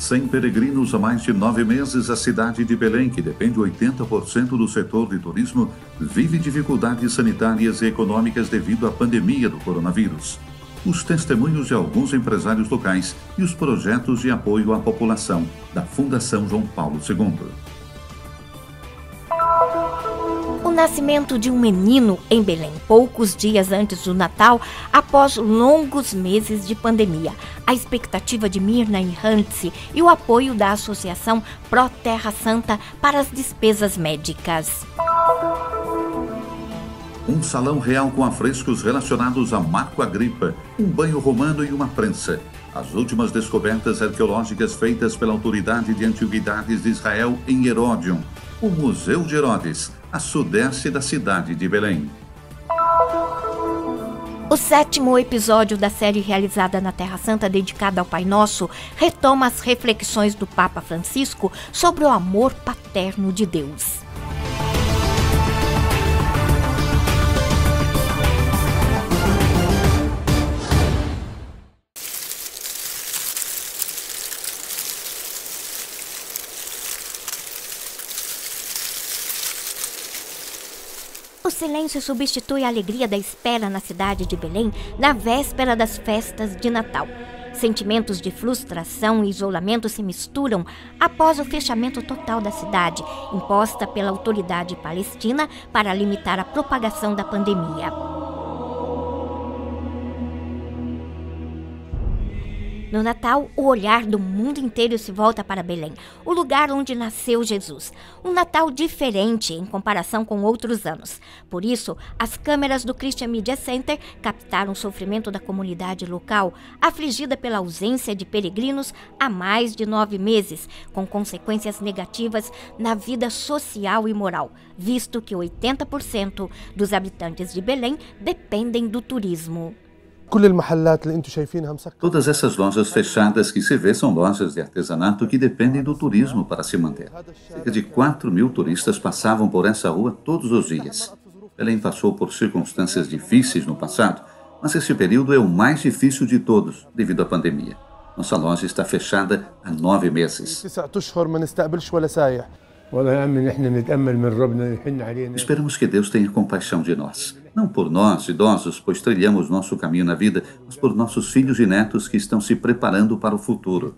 Sem peregrinos há mais de 9 meses, a cidade de Belém, que depende 80% do setor de turismo, vive dificuldades sanitárias e econômicas devido à pandemia do coronavírus. Os testemunhos de alguns empresários locais e os projetos de apoio à população da Fundação João Paulo II. O nascimento de um menino em Belém, poucos dias antes do Natal, após longos meses de pandemia. A expectativa de Mirna e Hantzi e o apoio da Associação Pró Terra Santa para as despesas médicas. Um salão real com afrescos relacionados a Marco Agripa, um banho romano e uma prensa. As últimas descobertas arqueológicas feitas pela Autoridade de Antiguidades de Israel em Heródion. O Museu de Herodes, a sudeste da cidade de Belém. O 7º episódio da série realizada na Terra Santa dedicada ao Pai Nosso retoma as reflexões do Papa Francisco sobre o amor paterno de Deus. O silêncio substitui a alegria da espera na cidade de Belém na véspera das festas de Natal. Sentimentos de frustração e isolamento se misturam após o fechamento total da cidade, imposta pela autoridade palestina para limitar a propagação da pandemia. No Natal, o olhar do mundo inteiro se volta para Belém, o lugar onde nasceu Jesus. Um Natal diferente em comparação com outros anos. Por isso, as câmeras do Christian Media Center captaram o sofrimento da comunidade local, afligida pela ausência de peregrinos há mais de 9 meses, com consequências negativas na vida social e moral, visto que 80% dos habitantes de Belém dependem do turismo. Todas essas lojas fechadas que se vê são lojas de artesanato que dependem do turismo para se manter. Cerca de 4.000 turistas passavam por essa rua todos os dias. Belém passou por circunstâncias difíceis no passado, mas esse período é o mais difícil de todos devido à pandemia. Nossa loja está fechada há 9 meses. Esperamos que Deus tenha compaixão de nós. Não por nós, idosos, pois trilhamos nosso caminho na vida, mas por nossos filhos e netos que estão se preparando para o futuro.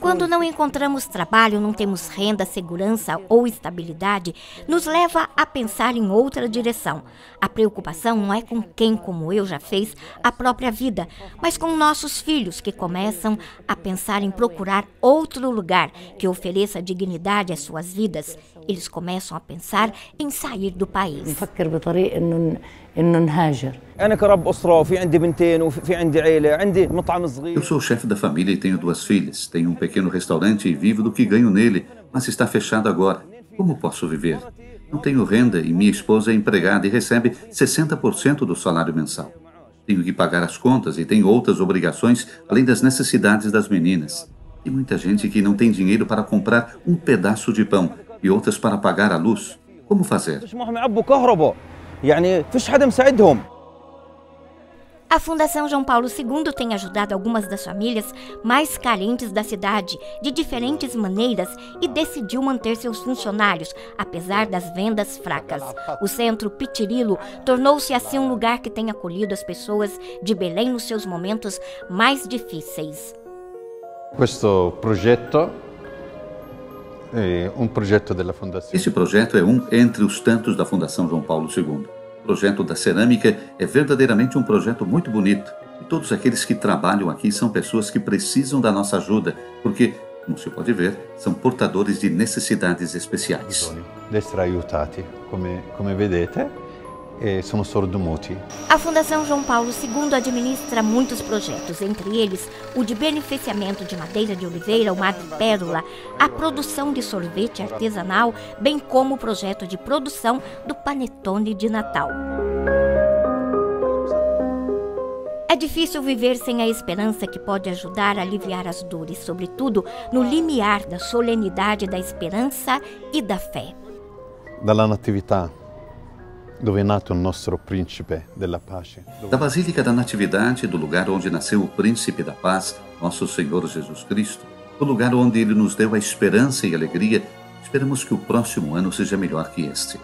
Quando não encontramos trabalho, não temos renda, segurança ou estabilidade, nos leva a pensar em outra direção. A preocupação não é com quem, como eu, já fez a própria vida, mas com nossos filhos, que começam a pensar em procurar outro lugar que ofereça dignidade às suas vidas. Eles começam a pensar em sair do país. Eu sou o chefe da família e tenho 2 filhas. Tenho um pequeno restaurante e vivo do que ganho nele, mas está fechado agora. Como posso viver? Não tenho renda e minha esposa é empregada e recebe 60% do salário mensal. Tenho que pagar as contas e tenho outras obrigações, além das necessidades das meninas. Tem muita gente que não tem dinheiro para comprar um pedaço de pão e outras para pagar a luz. Como fazer? A Fundação João Paulo II tem ajudado algumas das famílias mais carentes da cidade de diferentes maneiras e decidiu manter seus funcionários, apesar das vendas fracas. O Centro Pitirilo tornou-se assim um lugar que tem acolhido as pessoas de Belém nos seus momentos mais difíceis. Esse projeto é um entre os tantos da Fundação João Paulo II. O projeto da cerâmica é verdadeiramente um projeto muito bonito. E todos aqueles que trabalham aqui são pessoas que precisam da nossa ajuda, porque, como se pode ver, são portadores de necessidades especiais. Come vedete, sono sordomuti. A Fundação João Paulo II administra muitos projetos, entre eles o de beneficiamento de madeira de oliveira, o Madre Pérola, a produção de sorvete artesanal, bem como o projeto de produção do panetone de Natal. É difícil viver sem a esperança que pode ajudar a aliviar as dores, sobretudo no limiar da solenidade da esperança e da fé. Dalla natività dove è nato il nostro principe della pace. Da Basílica da Natividade, do lugar onde nasceu o Príncipe da Paz, nosso Senhor Jesus Cristo, do lugar onde Ele nos deu a esperança e alegria, esperamos que o próximo ano seja melhor que este.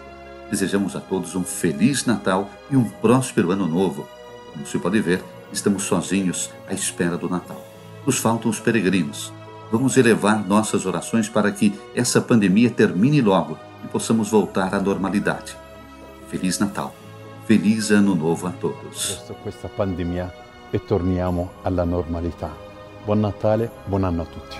Desejamos a todos um Feliz Natal e um próspero Ano Novo. Como se pode ver, estamos sozinhos à espera do Natal. Nos faltam os peregrinos. Vamos elevar nossas orações para que essa pandemia termine logo e possamos voltar à normalidade. Feliz Natal. Feliz Ano Novo a todos. Questa pandemia e torniamo alla normalità. Buon Natale, buon anno a tutti.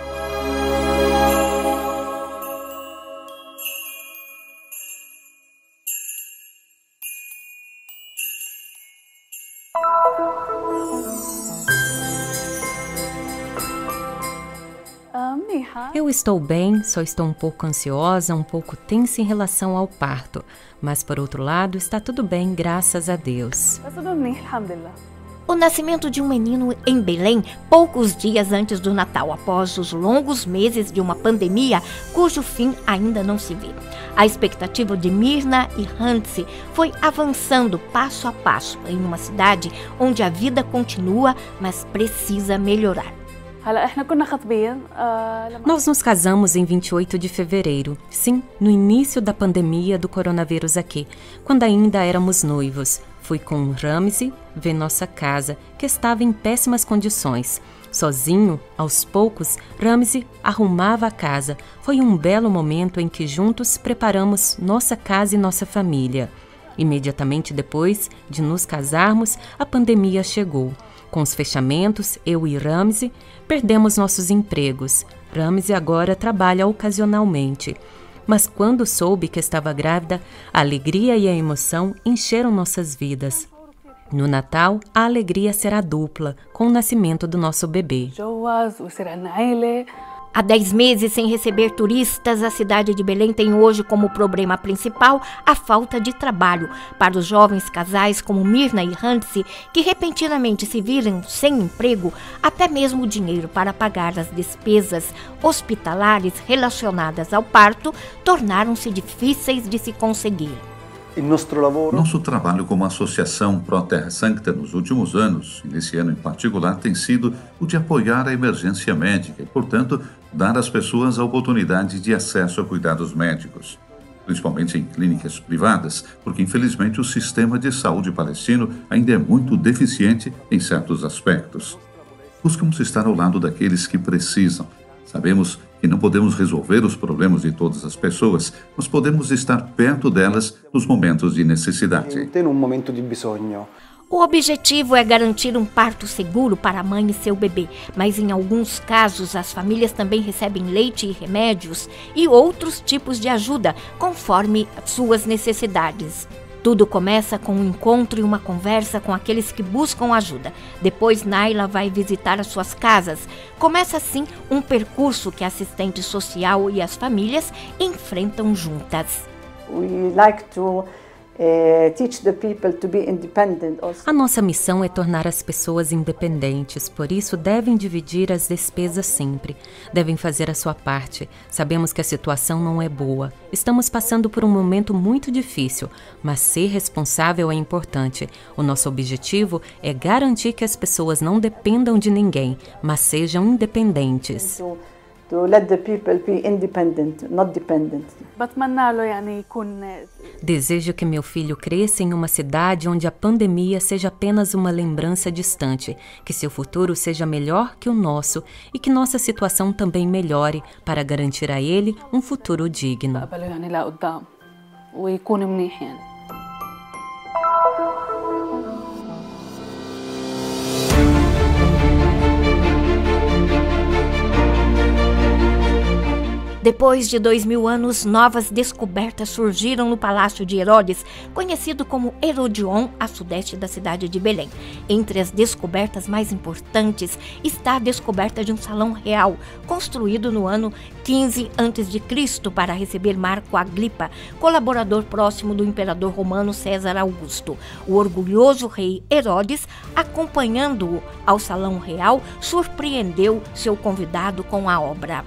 Eu estou bem, só estou um pouco ansiosa, um pouco tensa em relação ao parto. Mas, por outro lado, está tudo bem, graças a Deus. O nascimento de um menino em Belém, poucos dias antes do Natal, após os longos meses de uma pandemia cujo fim ainda não se vê. A expectativa de Mirna e Hansi foi avançando passo a passo em uma cidade onde a vida continua, mas precisa melhorar. Nós nos casamos em 28 de fevereiro, sim, no início da pandemia do coronavírus aqui, quando ainda éramos noivos. Fui com Ramzi ver nossa casa, que estava em péssimas condições. Sozinho, aos poucos, Ramzi arrumava a casa. Foi um belo momento em que juntos preparamos nossa casa e nossa família. Imediatamente depois de nos casarmos, a pandemia chegou. Com os fechamentos, eu e Ramzi perdemos nossos empregos. Ramzi agora trabalha ocasionalmente. Mas quando soube que estava grávida, a alegria e a emoção encheram nossas vidas. No Natal, a alegria será dupla, com o nascimento do nosso bebê. Há 10 meses sem receber turistas, a cidade de Belém tem hoje como problema principal a falta de trabalho. Para os jovens casais como Mirna e Hansi, que repentinamente se viram sem emprego, até mesmo o dinheiro para pagar as despesas hospitalares relacionadas ao parto tornaram-se difíceis de se conseguir. Nosso trabalho como associação Pro Terra Sancta nos últimos anos, e nesse ano em particular, tem sido o de apoiar a emergência médica e, portanto, dar às pessoas a oportunidade de acesso a cuidados médicos, principalmente em clínicas privadas, porque infelizmente o sistema de saúde palestino ainda é muito deficiente em certos aspectos. Buscamos estar ao lado daqueles que precisam. Sabemos que não podemos resolver os problemas de todas as pessoas, mas podemos estar perto delas nos momentos de necessidade. O objetivo é garantir um parto seguro para a mãe e seu bebê, mas em alguns casos as famílias também recebem leite e remédios e outros tipos de ajuda, conforme suas necessidades. Tudo começa com um encontro e uma conversa com aqueles que buscam ajuda. Depois, Naila vai visitar as suas casas. Começa assim um percurso que a assistente social e as famílias enfrentam juntas. A nossa missão é tornar as pessoas independentes, por isso devem dividir as despesas sempre. Devem fazer a sua parte. Sabemos que a situação não é boa. Estamos passando por um momento muito difícil, mas ser responsável é importante. O nosso objetivo é garantir que as pessoas não dependam de ninguém, mas sejam independentes. To let the people be independent, not dependent. Desejo que meu filho cresça em uma cidade onde a pandemia seja apenas uma lembrança distante, que seu futuro seja melhor que o nosso e que nossa situação também melhore para garantir a ele um futuro digno. Depois de 2000 anos, novas descobertas surgiram no Palácio de Herodes, conhecido como Herodion, a sudeste da cidade de Belém. Entre as descobertas mais importantes está a descoberta de um salão real, construído no ano 15 a.C. para receber Marco Agripa, colaborador próximo do imperador romano César Augusto. O orgulhoso rei Herodes, acompanhando-o ao salão real, surpreendeu seu convidado com a obra.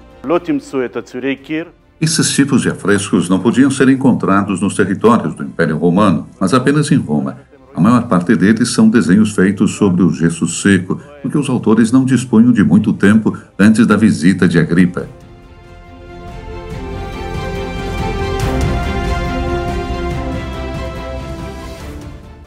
Esses tipos de afrescos não podiam ser encontrados nos territórios do Império Romano, mas apenas em Roma. A maior parte deles são desenhos feitos sobre o gesso seco, porque os autores não dispunham de muito tempo antes da visita de Agripa.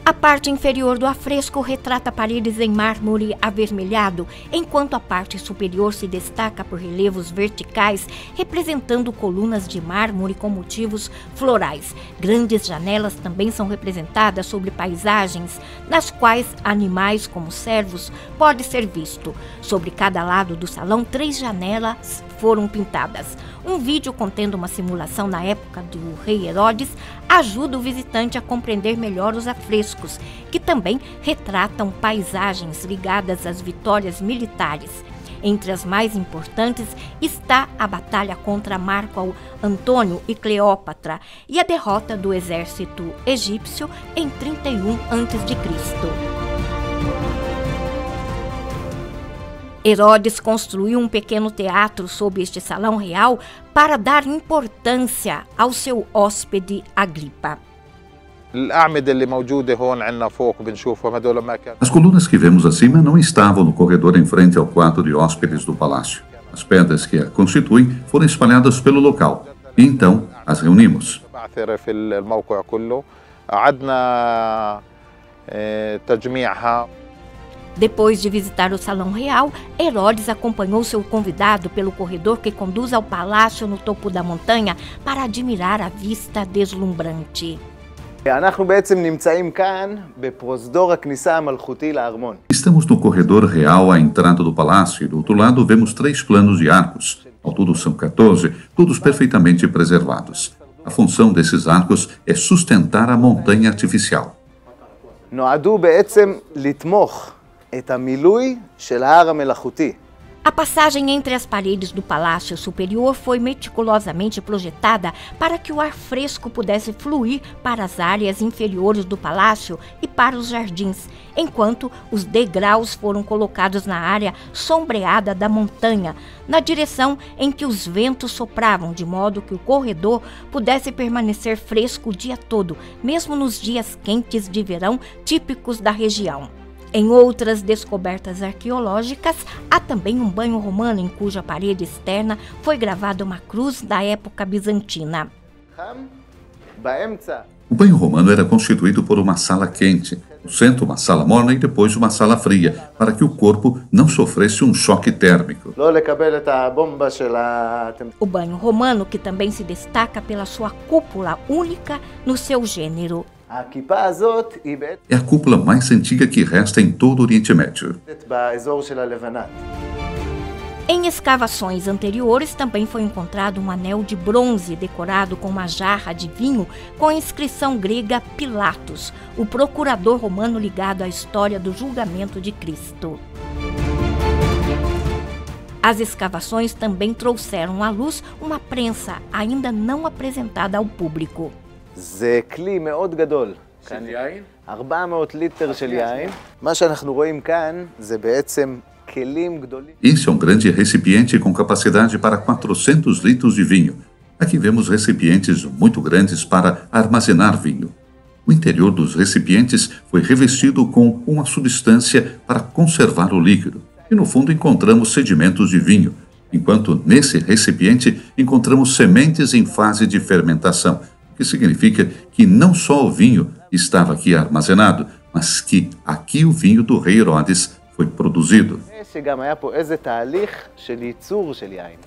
A parte inferior do afresco retrata paredes em mármore avermelhado, enquanto a parte superior se destaca por relevos verticais representando colunas de mármore com motivos florais. Grandes janelas também são representadas sobre paisagens, nas quais animais como cervos pode ser visto. Sobre cada lado do salão, 3 janelas foram pintadas. Um vídeo contendo uma simulação na época do rei Herodes ajuda o visitante a compreender melhor os afrescos, que também retratam paisagens ligadas às vitórias militares. Entre as mais importantes está a batalha contra Marco Antônio e Cleópatra e a derrota do exército egípcio em 31 a.C. Herodes construiu um pequeno teatro sob este salão real para dar importância ao seu hóspede Agripa. As colunas que vemos acima não estavam no corredor em frente ao quarto de hóspedes do palácio. As pedras que a constituem foram espalhadas pelo local. E então as reunimos. Depois de visitar o Salão Real, Herodes acompanhou seu convidado pelo corredor que conduz ao palácio no topo da montanha para admirar a vista deslumbrante. Estamos no corredor real à entrada do palácio e do outro lado vemos 3 planos de arcos. Ao todo são 14, todos perfeitamente preservados. A função desses arcos é sustentar a montanha artificial. A passagem entre as paredes do palácio superior foi meticulosamente projetada para que o ar fresco pudesse fluir para as áreas inferiores do palácio e para os jardins, enquanto os degraus foram colocados na área sombreada da montanha, na direção em que os ventos sopravam, de modo que o corredor pudesse permanecer fresco o dia todo, mesmo nos dias quentes de verão típicos da região. Em outras descobertas arqueológicas, há também um banho romano em cuja parede externa foi gravada uma cruz da época bizantina. O banho romano era constituído por uma sala quente, no centro uma sala morna e depois uma sala fria, para que o corpo não sofresse um choque térmico. O banho romano, que também se destaca pela sua cúpula única no seu gênero. É a cúpula mais antiga que resta em todo o Oriente Médio. Em escavações anteriores também foi encontrado um anel de bronze decorado com uma jarra de vinho com a inscrição grega Pilatos, o procurador romano ligado à história do julgamento de Cristo. As escavações também trouxeram à luz uma prensa ainda não apresentada ao público. זה כלי מאוד גדול. של יין? 400 ליטר של יין. מה שאנחנו רואים כאן זה בעצם כלים גדולים. Esse é um grande recipiente com capacidade para 400 litros de vinho. Aqui vemos recipientes muito grandes para armazenar vinho. O interior dos recipientes foi revestido com uma substância para conservar o líquido. E no fundo encontramos sedimentos de vinho, enquanto nesse recipiente encontramos sementes em fase de fermentação, que significa que não só o vinho estava aqui armazenado, mas que aqui o vinho do rei Herodes foi produzido. שגם היה פה איזה תהליך של ייצור של יין.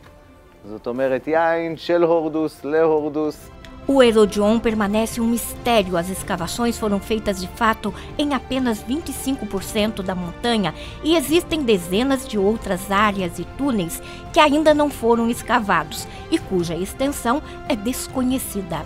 זאת אומרת, יין של הורדוס להורדוס. O Herodion permanece um mistério. As escavações foram feitas de fato em apenas 25% da montanha e existem dezenas de outras áreas e túneis que ainda não foram escavados e cuja extensão é desconhecida.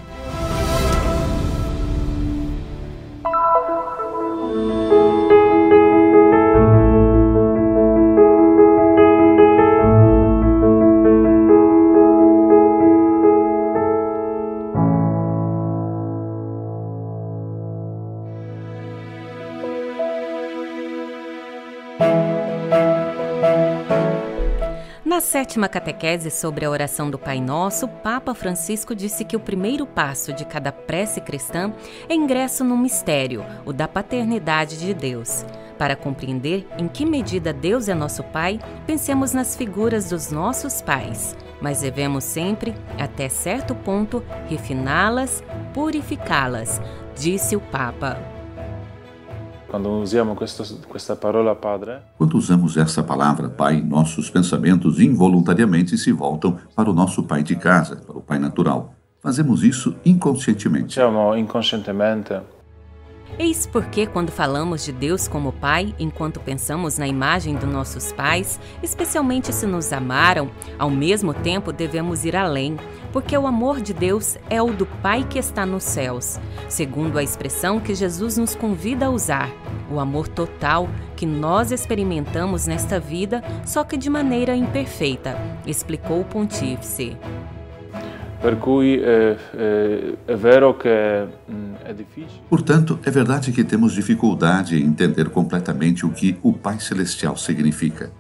Na Na 7ª catequese sobre a oração do Pai Nosso, o Papa Francisco disse que o primeiro passo de cada prece cristã é ingresso no mistério, o da paternidade de Deus. Para compreender em que medida Deus é nosso Pai, pensemos nas figuras dos nossos pais, mas devemos sempre, até certo ponto, refiná-las, purificá-las, disse o Papa. Quando usamos questa parola Padre, Quando usamos essa palavra Pai, nossos pensamentos involuntariamente se voltam para o nosso pai de casa, para o pai natural. Fazemos isso inconscientemente. diciamo inconscientemente, Eis porque, quando falamos de Deus como Pai, enquanto pensamos na imagem dos nossos pais, especialmente se nos amaram, ao mesmo tempo devemos ir além, porque o amor de Deus é o do Pai que está nos céus, segundo a expressão que Jesus nos convida a usar, o amor total que nós experimentamos nesta vida, só que de maneira imperfeita, explicou o pontífice. per cui è vero che è difficile. Portanto, é verdade que temos dificuldade em entender completamente o que o Pai Celestial significa.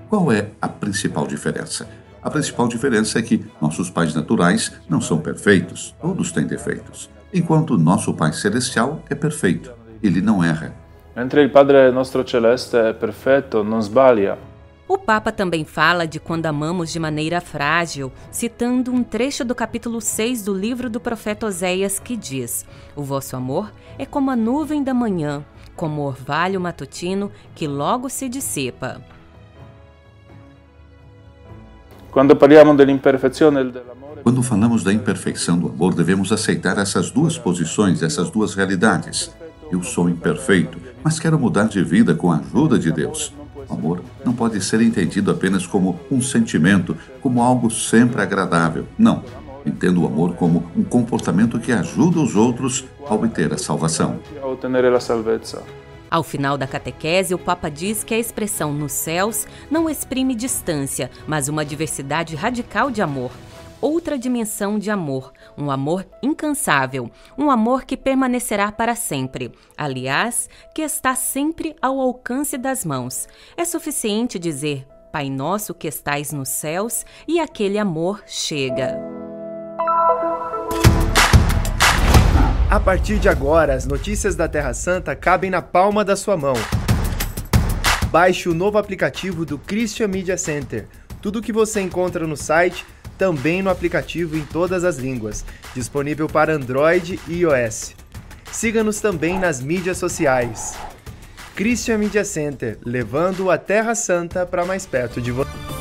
Qual é a principal diferença? A principal diferença é que nossos pais naturais não são perfeitos, todos têm defeitos, enquanto nosso Pai Celestial é perfeito, ele não erra. Mentre il Padre nostro celeste è perfetto, non sbaglia. O Papa também fala de quando amamos de maneira frágil, citando um trecho do capítulo 6 do livro do profeta Oséias que diz: "O vosso amor é como a nuvem da manhã, como o orvalho matutino que logo se dissipa." Quando parliamo dell'imperfezione e dell'amore, Quando falamos da imperfeição do amor, devemos aceitar essas duas posições, essas duas realidades. Eu sou imperfeito, mas quero mudar de vida com a ajuda de Deus. O amor não pode ser entendido apenas como um sentimento, como algo sempre agradável. Não. Entendo o amor como um comportamento que ajuda os outros a obter a salvação. a ottenere la salvezza. Ao final da catequese, o Papa diz que a expressão nos céus não exprime distância, mas uma diversidade radical de amor. Outra dimensão de amor, um amor incansável, um amor que permanecerá para sempre, aliás, que está sempre ao alcance das mãos. É suficiente dizer, Pai Nosso que estais nos céus, e aquele amor chega. A partir de agora, as notícias da Terra Santa cabem na palma da sua mão. Baixe o novo aplicativo do Christian Media Center. Tudo o que você encontra no site, também no aplicativo em todas as línguas, disponível para Android e iOS. Siga-nos também nas mídias sociais. Christian Media Center, levando a Terra Santa para mais perto de você.